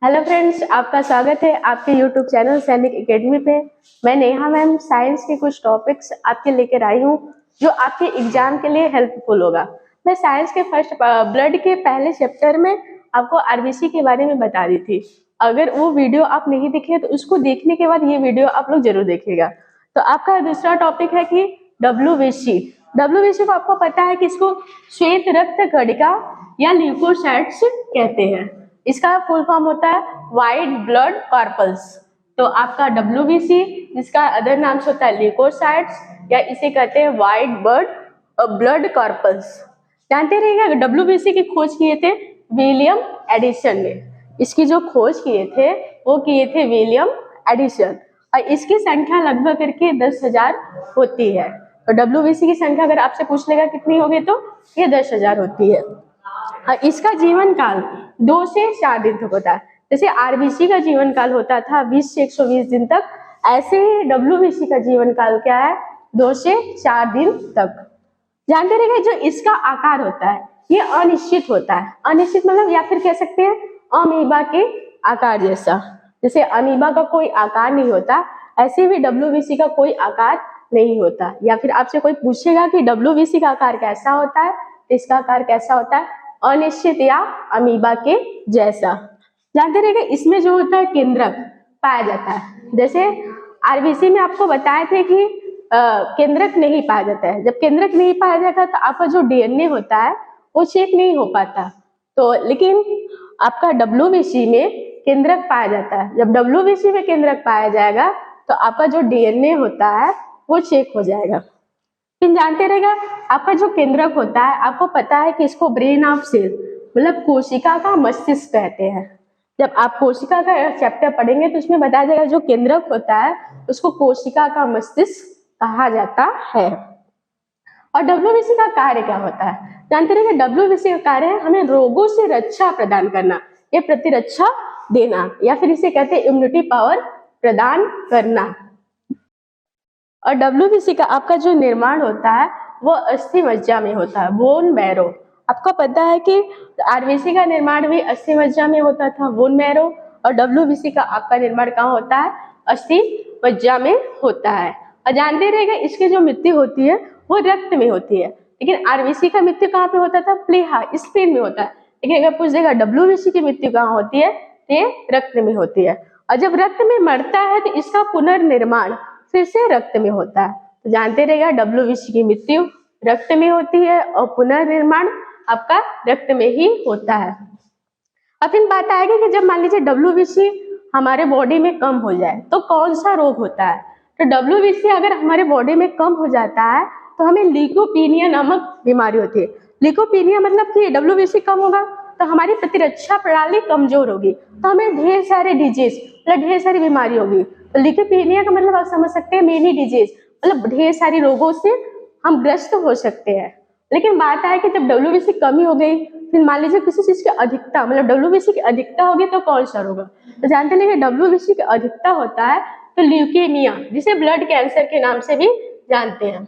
Hello friends, आपका स्वागत है आपके यूट्यूब चैनल सैनिक एकेडमी पे। मैं नेहा मैम साइंस के कुछ टॉपिक्स आपके लेकर आई हूँ जो आपके एग्जाम के लिए हेल्पफुल होगा। मैं साइंस के फर्स्ट ब्लड के पहले चैप्टर में आपको आरबीसी के बारे में बता दी थी। अगर वो वीडियो आप नहीं देखे तो उसको देखने के बाद ये वीडियो आप लोग जरूर देखिएगा। तो आपका दूसरा टॉपिक है कि डब्ल्यूबीसी। डब्ल्यूबीसी को आपको पता है कि इसको श्वेत रक्त कणिका या ल्यूकोसाइट्स कहते हैं। इसका फुल फॉर्म होता है व्हाइट ब्लड कॉर्पल्स। तो आपका डब्ल्यूबीसी जिसका अदर नाम से होता है ल्यूकोसाइट्स या इसे कहते हैं व्हाइट ब्लड कॉर्पल्स। जानते रहिएगा डब्ल्यूबीसी की खोज किए थे विलियम एडिसन ने। इसकी जो खोज किए थे वो किए थे विलियम एडिसन और इसकी संख्या लगभग करके 10,000 होती है। तो डब्ल्यूबीसी की संख्या अगर आपसे पूछ लेगा कितनी होगी तो ये 10,000 होती है। और इसका जीवन काल 2 से 4 दिन तक होता है। जैसे आरबीसी का जीवन काल होता था 20 से 120 दिन तक, ऐसे ही डब्ल्यूबीसी का जीवन काल क्या है 2 से 4 दिन तक। जानते रहिए जो इसका आकार होता है ये अनिश्चित होता है। अनिश्चित मतलब या फिर कह सकते हैं अमीबा के आकार जैसा। जैसे अमीबा का कोई आकार नहीं होता ऐसे भी डब्ल्यूबीसी का कोई आकार नहीं होता। या फिर आपसे कोई पूछेगा कि डब्ल्यूबीसी का आकार कैसा होता है तो इसका आकार कैसा होता है अनिश्चित या अमीबा के जैसा। जानते रहिए इसमें जो होता है केंद्रक पाया जाता है। जैसे आरबीसी में आपको बताए थे कि केंद्रक नहीं पाया जाता है। जब केंद्रक नहीं पाया जाता तो आपका जो डीएनए होता है वो चेक नहीं हो पाता। तो लेकिन आपका डब्ल्यूबीसी में केंद्रक पाया जाता है। जब डब्ल्यूबीसी में केंद्रक पाया जाएगा तो आपका जो डीएनए होता है वो चेक हो जाएगा। फिर जानते रहेगा आपका जो केंद्रक होता है आपको पता है कि इसको ब्रेन ऑफ सेल मतलब कोशिका का मस्तिष्क कहते हैं। जब आप कोशिका का चैप्टर पढ़ेंगे तो उसमें बताया जाएगा जो केंद्रक होता है उसको कोशिका का मस्तिष्क कहा जाता है। और डब्ल्यूबीसी का कार्य क्या होता है जानते रहिए डब्ल्यूबीसी का कार्य है हमें रोगों से रक्षा प्रदान करना, ये प्रतिरक्षा देना या फिर इसे कहते हैं इम्यूनिटी पावर प्रदान करना। और डब्ल्यूबीसी का आपका जो निर्माण होता है वो अस्थि मज्जा में होता है, बोन मैरो। आपको पता है कि आरबीसी का निर्माण भी अस्थि मज्जा में होता था, बोन मैरो। और डब्ल्यूबीसी का आपका निर्माण कहाँ होता है अस्थि मज्जा में होता है। और जानते रहेगा इसकी जो मृत्यु होती है वो रक्त में होती है। लेकिन आरबीसी का मृत्यु कहाँ पे होता था प्लीहा स्प्लीन में होता है। लेकिन अगर पूछ देगा डब्ल्यूबीसी की मृत्यु कहाँ होती है तो ये रक्त में होती है। और जब रक्त में मरता है तो इसका पुनर्निर्माण फिर से रक्त में होता है। तो जानते रहेगा डब्ल्यूबीसी की मृत्यु रक्त में होती है और पुनर्निर्माण आपका रक्त में ही होता है। अब फिर बात आएगी कि जब मान लीजिए डब्ल्यूबीसी हमारे बॉडी में कम हो जाए तो कौन सा रोग होता है। तो डब्ल्यूबीसी अगर हमारे बॉडी में कम हो जाता है तो हमें ल्यूकोपीनिया नामक बीमारी होती है। ल्यूकोपीनिया मतलब कि डब्ल्यूबीसी कम होगा तो हमारी प्रतिरक्षा प्रणाली कमजोर होगी तो हमें ढेर सारे डिजीज मतलब ढेर सारी बीमारी होगी। तो ल्यूकोपीनिया का मतलब आप समझ सकते हैं मेनी डिजीज मतलब ढेर सारी रोगों से हम ग्रस्त हो सकते हैं। लेकिन बात है कि जब डब्ल्यूबीसी कमी हो गई फिर मान लीजिए किसी चीज की अधिकता मतलब डब्ल्यूबीसी की अधिकता होगी तो कौन सा होगा। तो जानते हैं कि डब्ल्यूबीसी की अधिकता होता है तो ल्यूकेमिया जिसे ब्लड कैंसर के नाम से भी जानते हैं।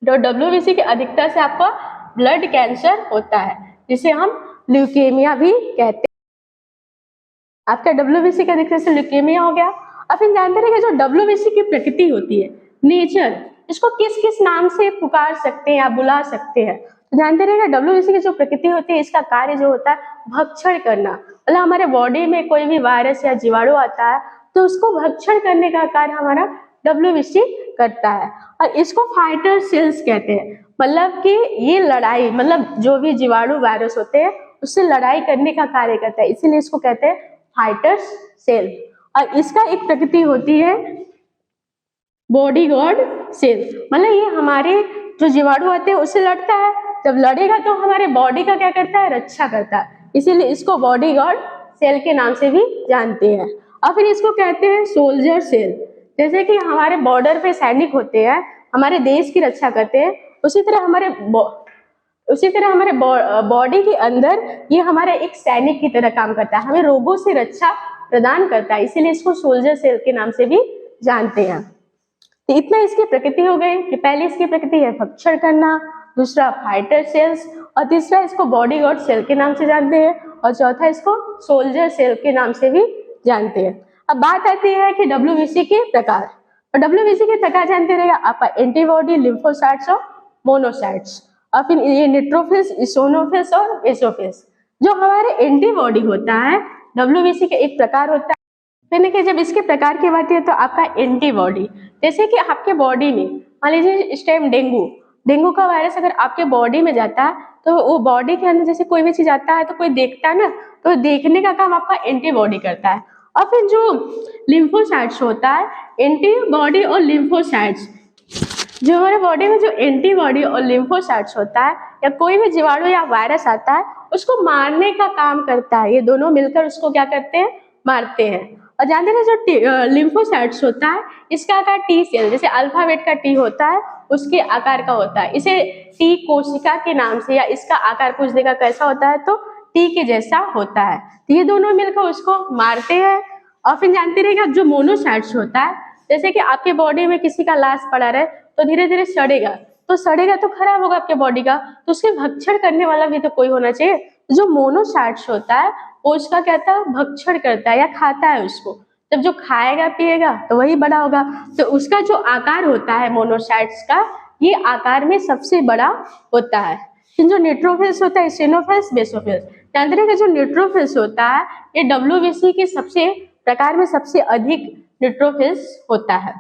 तो डब्ल्यूबीसी की अधिकता से आपका ब्लड कैंसर होता है जिसे हम ल्यूकेमिया भी कहते हैं। आपका डब्ल्यूबीसी की अधिकता से ल्यूकेमिया हो गया। अब फिर जानते रहिए जो डब्ल्यूबीसी की प्रकृति होती है नेचर, इसको किस किस नाम से पुकार सकते हैं या बुला सकते हैं। तो जानते रहिएगा डब्ल्यूबीसी की जो प्रकृति होती है इसका कार्य जो होता है भक्षण करना। मतलब हमारे बॉडी में कोई भी वायरस या जीवाणु आता है तो उसको भक्षण करने का कार्य हमारा डब्ल्यूबीसी करता है। और इसको फाइटर सेल्स कहते हैं। मतलब कि ये लड़ाई मतलब जो भी जीवाणु वायरस होते हैं उससे लड़ाई करने का कार्य करता है, इसीलिए इसको कहते हैं फाइटर सेल। और इसका एक प्रकृति होती है बॉडी गार्ड सेल। मतलब ये हमारे जो जीवाणु आते हैं उससे लड़ता है, जब लड़ेगा तो हमारे बॉडी का क्या करता है रक्षा करता है, इसीलिए इसको बॉडी गार्ड सेल के नाम से भी जानते हैं। और फिर इसको कहते हैं सोल्जर सेल। जैसे कि हमारे बॉर्डर पे सैनिक होते हैं हमारे देश की रक्षा करते हैं, उसी तरह हमारे बॉडी के अंदर ये हमारा एक सैनिक की तरह काम करता है, हमें रोगों से रक्षा प्रदान करता है, इसीलिए इसको सोल्जर सेल के नाम से भी जानते हैं। तो इतना इसकी प्रकृति हो गई कि पहले इसकी प्रकृति है भक्षण करना, दूसरा फाइटर सेल्स, और तीसरा इसको बॉडी गार्ड सेल के नाम से जानते हैं, और चौथा इसको सोल्जर सेल के नाम से भी जानते हैं। अब बात आती है कि डब्ल्यूबीसी के प्रकार, और डब्ल्यूबीसी के प्रकार जानते रहेगा आपका एंटीबॉडी, लिम्फोसाइट्स और मोनोसाइट्स, और फिर ये न्यूट्रोफिल्स, इओसिनोफिल्स और बेसोफिल्स। जो हमारे एंटीबॉडी होता है डब्ल्यूबीसी का एक प्रकार होता है। फिर देखिए जब इसके प्रकार की बात है तो आपका एंटीबॉडी, जैसे कि आपके बॉडी में मान लीजिए इस टाइम डेंगू का वायरस अगर आपके बॉडी में जाता है तो वो बॉडी के अंदर जैसे कोई भी चीज आता है तो कोई देखता है ना, तो देखने का काम आपका एंटीबॉडी करता है। और फिर जो लिम्फोसाइट्स होता है, एंटीबॉडी और लिम्फोसाइट्स, जो हमारे बॉडी में जो एंटीबॉडी और लिम्फोसाइट्स होता है या कोई भी जीवाणु या वायरस आता है उसको मारने का काम करता है। ये दोनों मिलकर उसको क्या करते हैं, मारते हैं। और जानते हैं जो लिम्फोसाइट्स होता है इसका आकार टी सेल, जैसे अल्फाबेट का टी होता है उसके आकार का होता है, इसे टी कोशिका के नाम से, या इसका आकार पूछने का कैसा होता है तो टी के जैसा होता है। तो ये दोनों मिलकर उसको मारते हैं। और फिर जानते रहेगा जो मोनोसाइट्स होता है, जैसे कि आपके बॉडी में किसी का लाश पड़ा रहे तो धीरे धीरे सड़ेगा, तो सड़ेगा तो खराब होगा आपके बॉडी का, तो उसके भक्षण करने वाला भी तो कोई होना चाहिए। जो मोनोसाइट्स होता है वो उसका क्या था, भक्षण करता है या खाता है उसको। जब जो खाएगा पिएगा तो वही बड़ा होगा, तो उसका जो आकार होता है मोनोसाइट्स का, ये आकार में सबसे बड़ा होता है। जो न्यूट्रोफिल्स होता है, इओसिनोफिल्स, बेसोफिल्स, जानते हैं कि जो न्यूट्रोफिल्स होता है ये डब्ल्यूबीसी के सबसे प्रकार में सबसे अधिक न्यूट्रोफिल्स होता है।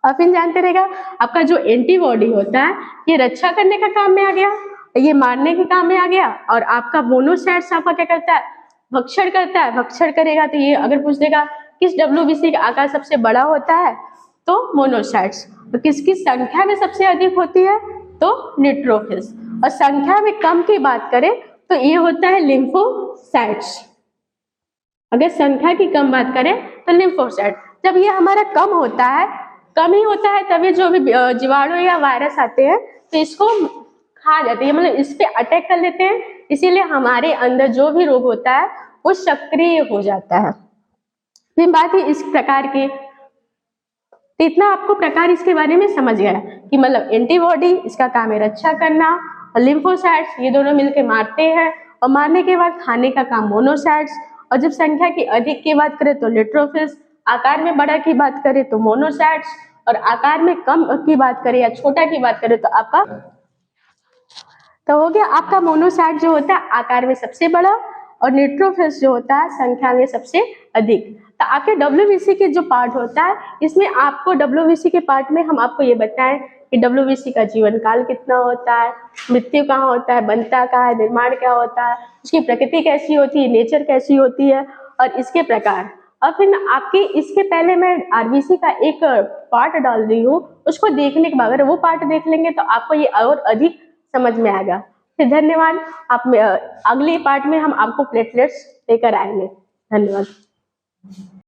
और फिर जानते रहेगा आपका जो एंटीबॉडी होता है ये रक्षा करने का काम में आ गया, ये मारने के काम में आ गया, और आपका मोनोसाइट्स आपका क्या करता है, भक्षण करता है। भक्षण करेगा तो ये अगर पूछ देगा किस डब्ल्यूबीसी का आकार सबसे बड़ा होता है तो मोनोसाइट्स, तो किसकी संख्या में सबसे अधिक होती है तो न्यूट्रोफिल्स, और संख्या में कम की बात करें तो ये होता है लिम्फोसाइट्स। अगर संख्या की कम बात करें तो लिम्फोसाइट। जब ये हमारा कम होता है, कम ही होता है, तभी जो भी जीवाणु या वायरस आते हैं तो इसको खा जाते हैं, मतलब इस पे अटैक कर लेते हैं, इसीलिए हमारे अंदर जो भी रोग होता है वो सक्रिय हो जाता है। फिर बात है इस प्रकार की, तो इतना आपको प्रकार इसके बारे में समझ गया कि मतलब एंटीबॉडी इसका काम है रक्षा करना, और लिम्फोसाइट्स ये दोनों मिलकर मारते हैं, और मारने के बाद खाने का काम मोनोसाइट्स, और जब संख्या की अधिक की बात करें तो न्यूट्रोफिल्स, आकार में बड़ा की बात करें तो मोनोसाइट्स, और आकार में कम की बात करें या छोटा की बात करें तो आपका तो हो गया आपका मोनोसाइट जो होता है आकार में सबसे बड़ा, और न्यूट्रोफिल्स जो होता है संख्या में सबसे अधिक। तो आपके डब्ल्यूबीसी के जो पार्ट होता है इसमें आपको डब्ल्यूबीसी के पार्ट में हम आपको ये बताएं कि डब्ल्यूबीसी का जीवन काल कितना होता है, मृत्यु कहाँ होता है, बनता कहाँ है, निर्माण क्या होता है, उसकी प्रकृति कैसी होती है, नेचर कैसी होती है, और इसके प्रकार। और फिर आपके इसके पहले मैं आरबीसी का एक पार्ट डाल दी हूँ, उसको देखने के बाद अगर वो पार्ट देख लेंगे तो आपको ये और अधिक समझ में आएगा। फिर धन्यवाद। आप अगले पार्ट में हम आपको प्लेटलेट्स लेकर आएंगे। धन्यवाद।